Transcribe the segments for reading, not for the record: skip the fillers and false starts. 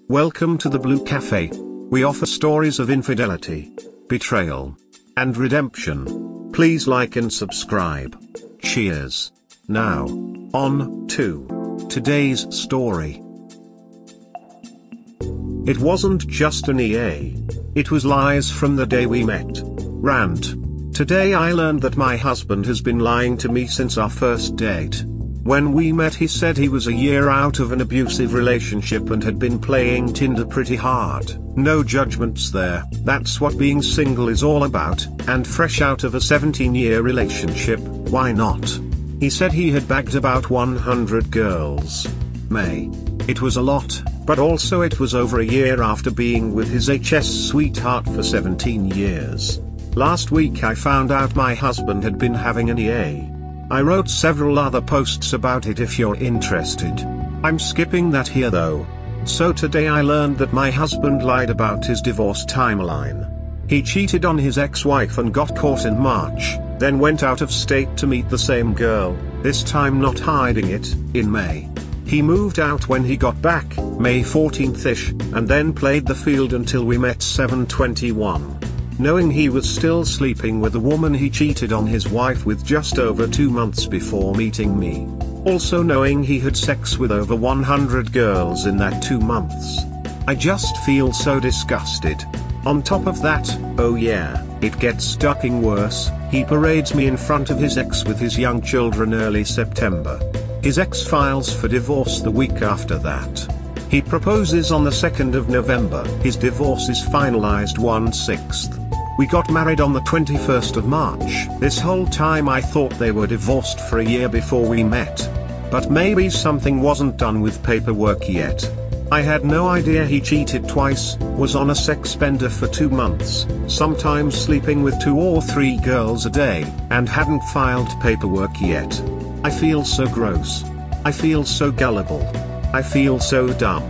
Welcome to the Blue Cafe. We offer stories of infidelity, betrayal, and redemption. Please like and subscribe. Cheers. Now, on to today's story. It wasn't just an EA. It was lies from the day we met. Rant. Today I learned that my husband has been lying to me since our first date. When we met he said he was a year out of an abusive relationship and had been playing Tinder pretty hard. No judgments there, that's what being single is all about, and fresh out of a 17-year relationship, why not? He said he had bagged about 100 girls. It was a lot, but also it was over a year after being with his HS sweetheart for 17 years. Last week I found out my husband had been having an EA. I wrote several other posts about it if you're interested. I'm skipping that here though. So today I learned that my husband lied about his divorce timeline. He cheated on his ex-wife and got caught in March, then went out of state to meet the same girl, this time not hiding it, in May. He moved out when he got back, May 14th-ish, and then played the field until we met 7/21. Knowing he was still sleeping with the woman he cheated on his wife with just over 2 months before meeting me. Also knowing he had sex with over 100 girls in that 2 months. I just feel so disgusted. On top of that, oh yeah, it gets fucking worse, he parades me in front of his ex with his young children early September. His ex files for divorce the week after that. He proposes on the 2nd of November. His divorce is finalized 1/6. We got married on the 21st of March. This whole time I thought they were divorced for a year before we met. But maybe something wasn't done with paperwork yet. I had no idea he cheated twice, was on a sex bender for 2 months, sometimes sleeping with 2 or 3 girls a day, and hadn't filed paperwork yet. I feel so gross. I feel so gullible. I feel so dumb.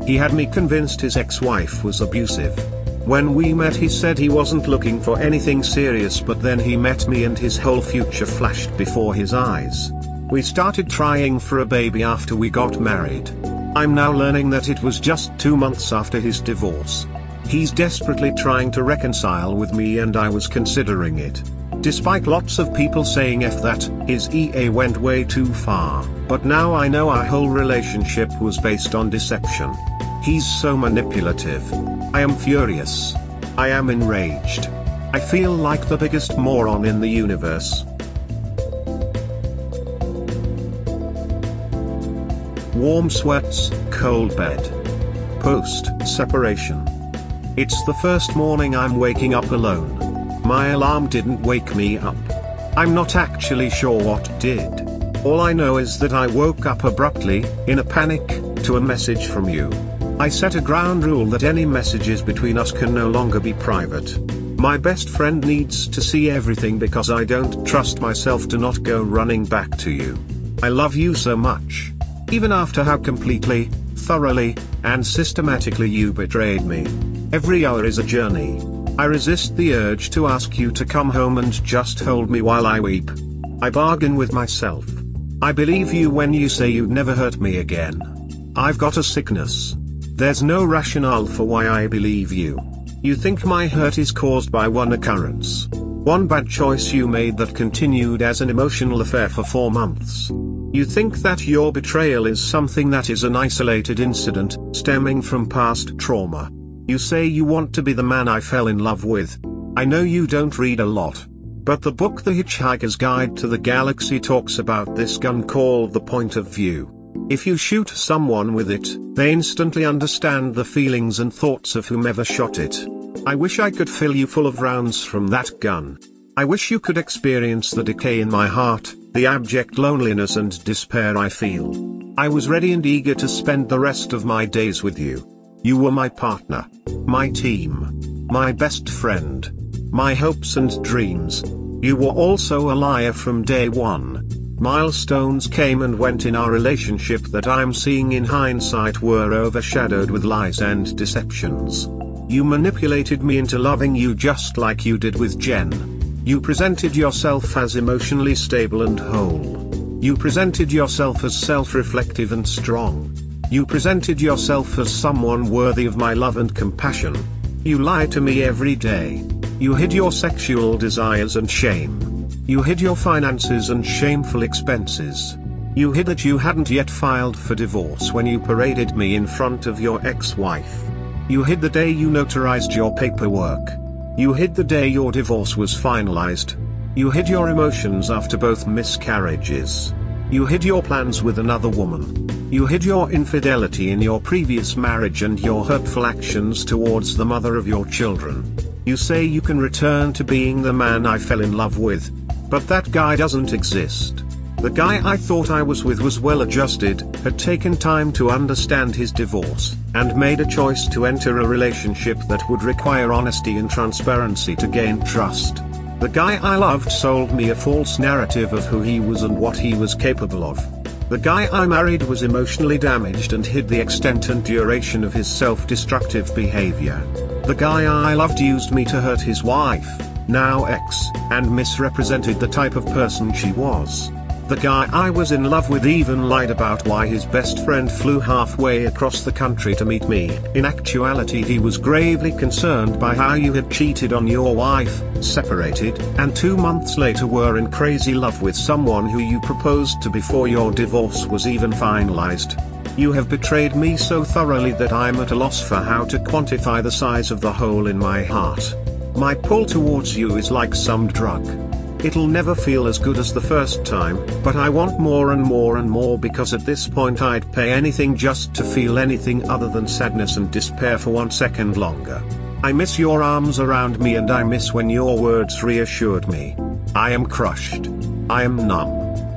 He had me convinced his ex-wife was abusive. When we met he said he wasn't looking for anything serious, but then he met me and his whole future flashed before his eyes. We started trying for a baby after we got married. I'm now learning that it was just 2 months after his divorce. He's desperately trying to reconcile with me and I was considering it. Despite lots of people saying F that, his EA went way too far, but now I know our whole relationship was based on deception. He's so manipulative. I am furious. I am enraged. I feel like the biggest moron in the universe. Warm sweats, cold bed. Post-separation. It's the first morning I'm waking up alone. My alarm didn't wake me up. I'm not actually sure what did. All I know is that I woke up abruptly, in a panic, to a message from you. I set a ground rule that any messages between us can no longer be private. My best friend needs to see everything because I don't trust myself to not go running back to you. I love you so much. Even after how completely, thoroughly, and systematically you betrayed me. Every hour is a journey. I resist the urge to ask you to come home and just hold me while I weep. I bargain with myself. I believe you when you say you'd never hurt me again. I've got a sickness. There's no rationale for why I believe you. You think my hurt is caused by one occurrence. One bad choice you made that continued as an emotional affair for 4 months. You think that your betrayal is something that is an isolated incident, stemming from past trauma. You say you want to be the man I fell in love with. I know you don't read a lot. But the book The Hitchhiker's Guide to the Galaxy talks about this gun called the point of view. If you shoot someone with it, they instantly understand the feelings and thoughts of whomever shot it. I wish I could fill you full of rounds from that gun. I wish you could experience the decay in my heart, the abject loneliness and despair I feel. I was ready and eager to spend the rest of my days with you. You were my partner, my team, my best friend, my hopes and dreams. You were also a liar from day one. Milestones came and went in our relationship that I'm seeing in hindsight were overshadowed with lies and deceptions. You manipulated me into loving you just like you did with Jen. You presented yourself as emotionally stable and whole. You presented yourself as self-reflective and strong. You presented yourself as someone worthy of my love and compassion. You lied to me every day. You hid your sexual desires and shame. You hid your finances and shameful expenses. You hid that you hadn't yet filed for divorce when you paraded me in front of your ex-wife. You hid the day you notarized your paperwork. You hid the day your divorce was finalized. You hid your emotions after both miscarriages. You hid your plans with another woman. You hid your infidelity in your previous marriage and your hurtful actions towards the mother of your children. You say you can return to being the man I fell in love with. But that guy doesn't exist. The guy I thought I was with was well adjusted, had taken time to understand his divorce, and made a choice to enter a relationship that would require honesty and transparency to gain trust. The guy I loved sold me a false narrative of who he was and what he was capable of. The guy I married was emotionally damaged and hid the extent and duration of his self-destructive behavior. The guy I loved used me to hurt his wife, now ex, and misrepresented the type of person she was. The guy I was in love with even lied about why his best friend flew halfway across the country to meet me. In actuality, he was gravely concerned by how you had cheated on your wife, separated, and 2 months later were in crazy love with someone who you proposed to before your divorce was even finalized. You have betrayed me so thoroughly that I'm at a loss for how to quantify the size of the hole in my heart. My pull towards you is like some drug. It'll never feel as good as the first time, but I want more and more and more because at this point I'd pay anything just to feel anything other than sadness and despair for 1 second longer. I miss your arms around me and I miss when your words reassured me. I am crushed. I am numb.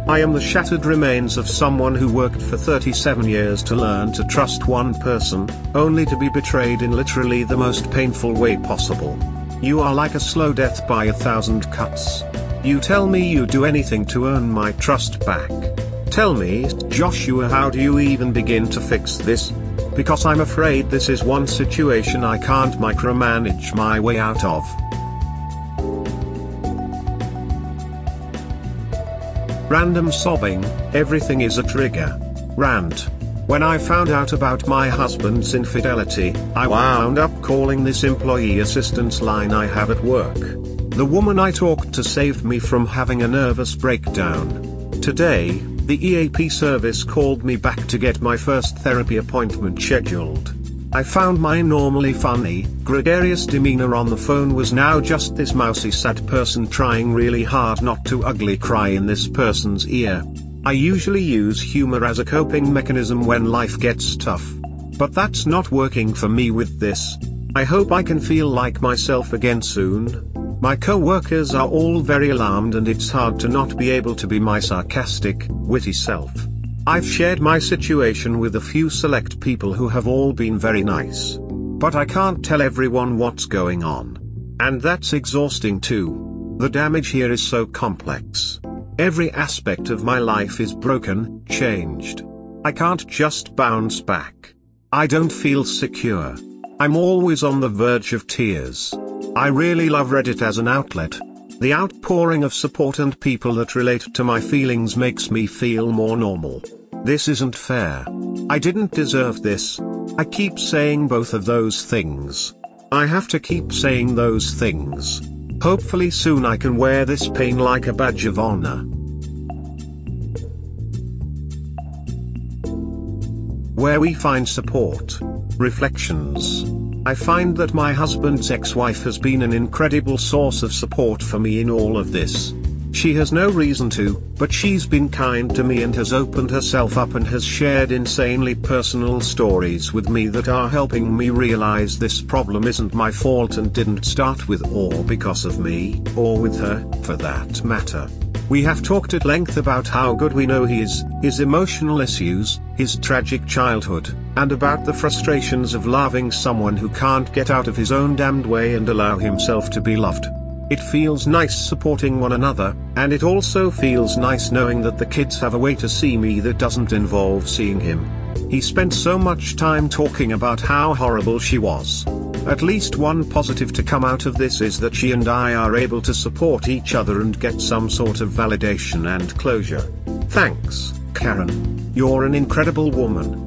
I am the shattered remains of someone who worked for 37 years to learn to trust one person, only to be betrayed in literally the most painful way possible. You are like a slow death by 1,000 cuts. You tell me you'd do anything to earn my trust back. Tell me, Joshua, how do you even begin to fix this? Because I'm afraid this is one situation I can't micromanage my way out of. Random sobbing, everything is a trigger. Rant. When I found out about my husband's infidelity, I wound up calling this employee assistance line I have at work. The woman I talked to saved me from having a nervous breakdown. Today, the EAP service called me back to get my first therapy appointment scheduled. I found my normally funny, gregarious demeanor on the phone was now just this mousy sad person trying really hard not to ugly cry in this person's ear. I usually use humor as a coping mechanism when life gets tough. But that's not working for me with this. I hope I can feel like myself again soon. My co-workers are all very alarmed and it's hard to not be able to be my sarcastic, witty self. I've shared my situation with a few select people who have all been very nice. But I can't tell everyone what's going on. And that's exhausting too. The damage here is so complex. Every aspect of my life is broken, changed. I can't just bounce back. I don't feel secure. I'm always on the verge of tears. I really love Reddit as an outlet. The outpouring of support and people that relate to my feelings makes me feel more normal. This isn't fair. I didn't deserve this. I keep saying both of those things. I have to keep saying those things. Hopefully soon I can wear this pain like a badge of honor. Where we find support. Reflections. I find that my husband's ex-wife has been an incredible source of support for me in all of this. She has no reason to, but she's been kind to me and has opened herself up and has shared insanely personal stories with me that are helping me realize this problem isn't my fault and didn't start with or because of me, or with her, for that matter. We have talked at length about how good we know he is, his emotional issues, his tragic childhood, and about the frustrations of loving someone who can't get out of his own damned way and allow himself to be loved. It feels nice supporting one another, and it also feels nice knowing that the kids have a way to see me that doesn't involve seeing him. He spent so much time talking about how horrible she was. At least one positive to come out of this is that she and I are able to support each other and get some sort of validation and closure. Thanks, Karen. You're an incredible woman.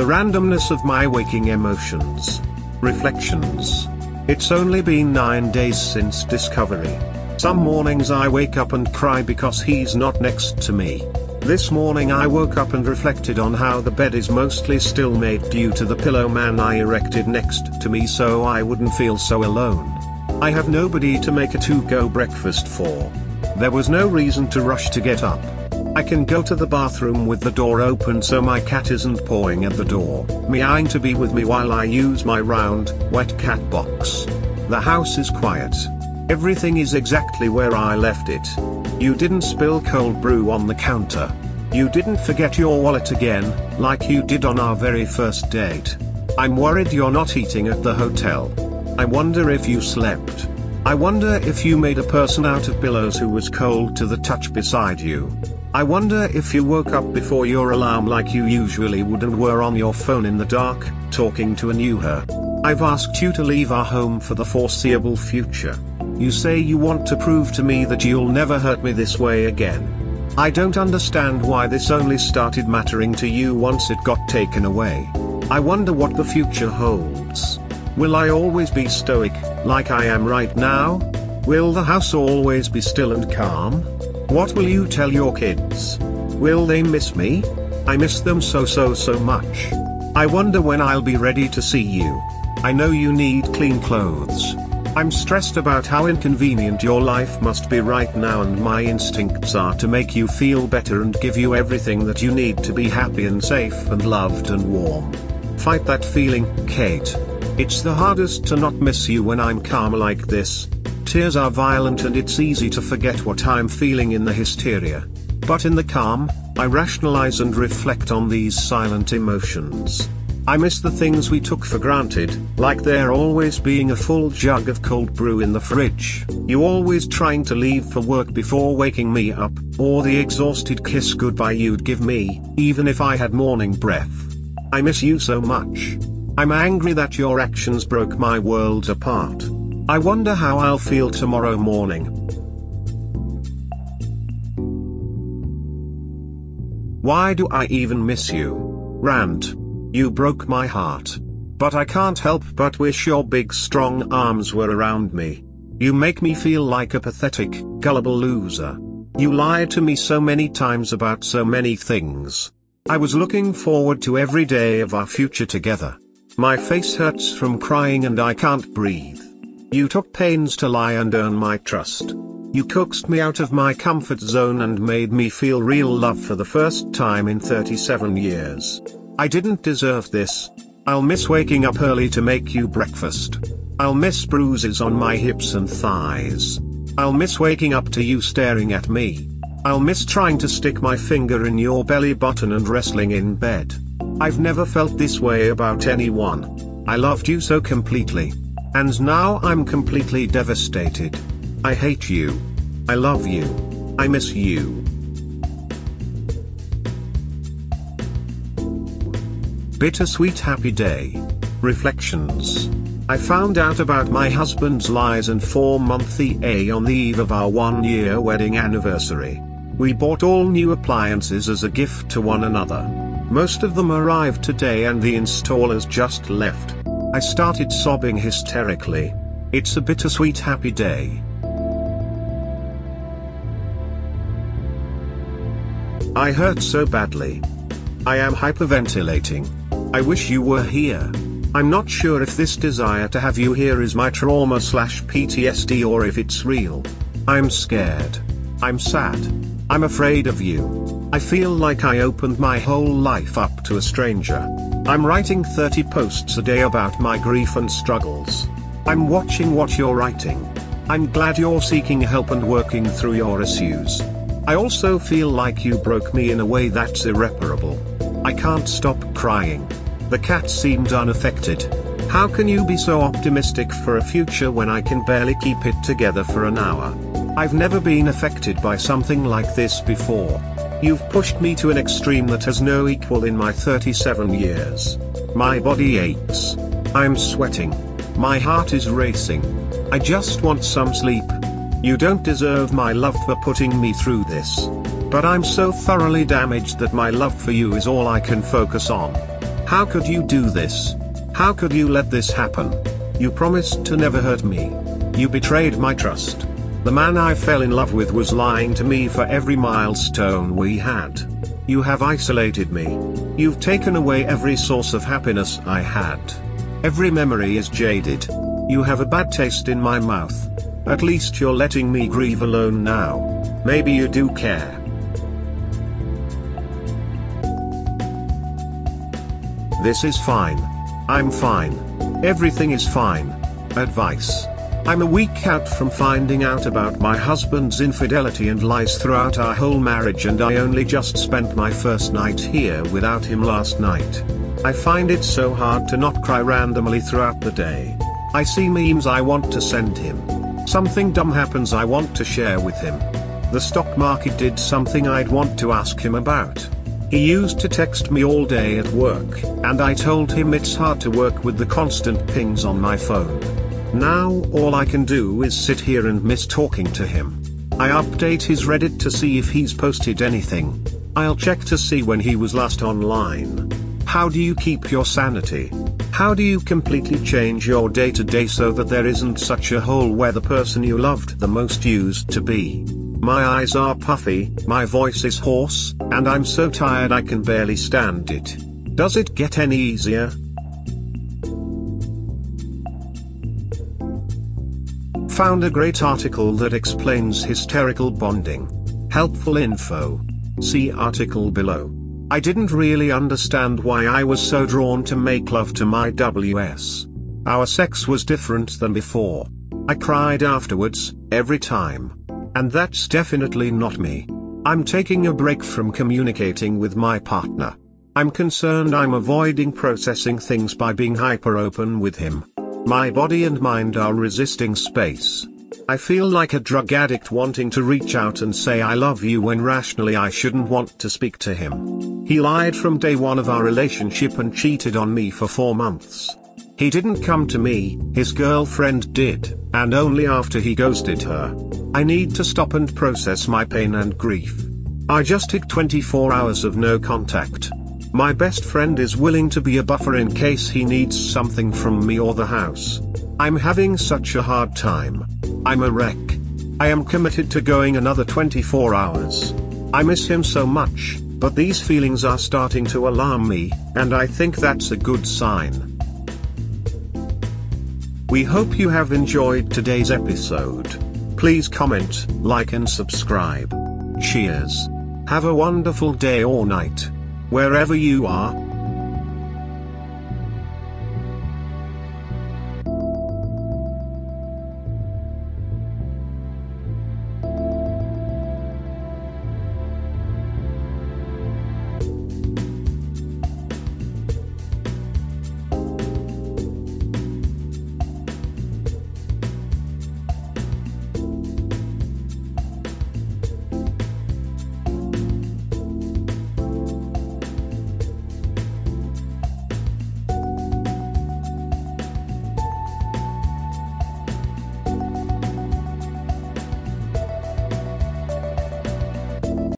The randomness of my waking emotions. Reflections. It's only been 9 days since discovery. Some mornings I wake up and cry because he's not next to me. This morning I woke up and reflected on how the bed is mostly still made due to the pillow man I erected next to me so I wouldn't feel so alone. I have nobody to make a to-go breakfast for. There was no reason to rush to get up. I can go to the bathroom with the door open so my cat isn't pawing at the door, meowing to be with me while I use my round, wet cat box. The house is quiet. Everything is exactly where I left it. You didn't spill cold brew on the counter. You didn't forget your wallet again, like you did on our very first date. I'm worried you're not eating at the hotel. I wonder if you slept. I wonder if you made a person out of pillows who was cold to the touch beside you. I wonder if you woke up before your alarm like you usually would and were on your phone in the dark, talking to a new her. I've asked you to leave our home for the foreseeable future. You say you want to prove to me that you'll never hurt me this way again. I don't understand why this only started mattering to you once it got taken away. I wonder what the future holds. Will I always be stoic, like I am right now? Will the house always be still and calm? What will you tell your kids? Will they miss me? I miss them so much. I wonder when I'll be ready to see you. I know you need clean clothes. I'm stressed about how inconvenient your life must be right now, and my instincts are to make you feel better and give you everything that you need to be happy and safe and loved and warm. Fight that feeling, Kate. It's the hardest to not miss you when I'm calm like this. Tears are violent and it's easy to forget what I'm feeling in the hysteria. But in the calm, I rationalize and reflect on these silent emotions. I miss the things we took for granted, like there always being a full jug of cold brew in the fridge, you always trying to leave for work before waking me up, or the exhausted kiss goodbye you'd give me, even if I had morning breath. I miss you so much. I'm angry that your actions broke my world apart. I wonder how I'll feel tomorrow morning. Why do I even miss you? Rant. You broke my heart. But I can't help but wish your big strong arms were around me. You make me feel like a pathetic, gullible loser. You lied to me so many times about so many things. I was looking forward to every day of our future together. My face hurts from crying and I can't breathe. You took pains to lie and earn my trust. You coaxed me out of my comfort zone and made me feel real love for the first time in 37 years. I didn't deserve this. I'll miss waking up early to make you breakfast. I'll miss bruises on my hips and thighs. I'll miss waking up to you staring at me. I'll miss trying to stick my finger in your belly button and wrestling in bed. I've never felt this way about anyone. I loved you so completely. And now I'm completely devastated. I hate you. I love you. I miss you. Bittersweet happy day. Reflections. I found out about my husband's lies and 4-month EA on the eve of our 1-year wedding anniversary. We bought all new appliances as a gift to one another. Most of them arrived today and the installers just left. I started sobbing hysterically. It's a bittersweet happy day. I hurt so badly. I am hyperventilating. I wish you were here. I'm not sure if this desire to have you here is my trauma/PTSD or if it's real. I'm scared. I'm sad. I'm afraid of you. I feel like I opened my whole life up to a stranger. I'm writing 30 posts a day about my grief and struggles. I'm watching what you're writing. I'm glad you're seeking help and working through your issues. I also feel like you broke me in a way that's irreparable. I can't stop crying. The cat seemed unaffected. How can you be so optimistic for a future when I can barely keep it together for an hour? I've never been affected by something like this before. You've pushed me to an extreme that has no equal in my 37 years. My body aches. I'm sweating. My heart is racing. I just want some sleep. You don't deserve my love for putting me through this. But I'm so thoroughly damaged that my love for you is all I can focus on. How could you do this? How could you let this happen? You promised to never hurt me. You betrayed my trust. The man I fell in love with was lying to me for every milestone we had. You have isolated me. You've taken away every source of happiness I had. Every memory is jaded. You have a bad taste in my mouth. At least you're letting me grieve alone now. Maybe you do care. This is fine. I'm fine. Everything is fine. Advice. I'm a week out from finding out about my husband's infidelity and lies throughout our whole marriage, and I only just spent my first night here without him last night. I find it so hard to not cry randomly throughout the day. I see memes I want to send him. Something dumb happens I want to share with him. The stock market did something I'd want to ask him about. He used to text me all day at work, and I told him it's hard to work with the constant pings on my phone. Now all I can do is sit here and miss talking to him. I update his Reddit to see if he's posted anything. I'll check to see when he was last online. How do you keep your sanity? How do you completely change your day-to-day so that there isn't such a hole where the person you loved the most used to be? My eyes are puffy, my voice is hoarse, and I'm so tired I can barely stand it. Does it get any easier? Found a great article that explains hysterical bonding. Helpful info. See article below. I didn't really understand why I was so drawn to make love to my WS. Our sex was different than before. I cried afterwards, every time. And that's definitely not me. I'm taking a break from communicating with my partner. I'm concerned I'm avoiding processing things by being hyper open with him. My body and mind are resisting space. I feel like a drug addict wanting to reach out and say I love you when rationally I shouldn't want to speak to him. He lied from day one of our relationship and cheated on me for 4 months. He didn't come to me, his girlfriend did, and only after he ghosted her. I need to stop and process my pain and grief. I just hit 24 hours of no contact. My best friend is willing to be a buffer in case he needs something from me or the house. I'm having such a hard time. I'm a wreck. I am committed to going another 24 hours. I miss him so much, but these feelings are starting to alarm me, and I think that's a good sign. We hope you have enjoyed today's episode. Please comment, like and subscribe. Cheers. Have a wonderful day or night. Wherever you are.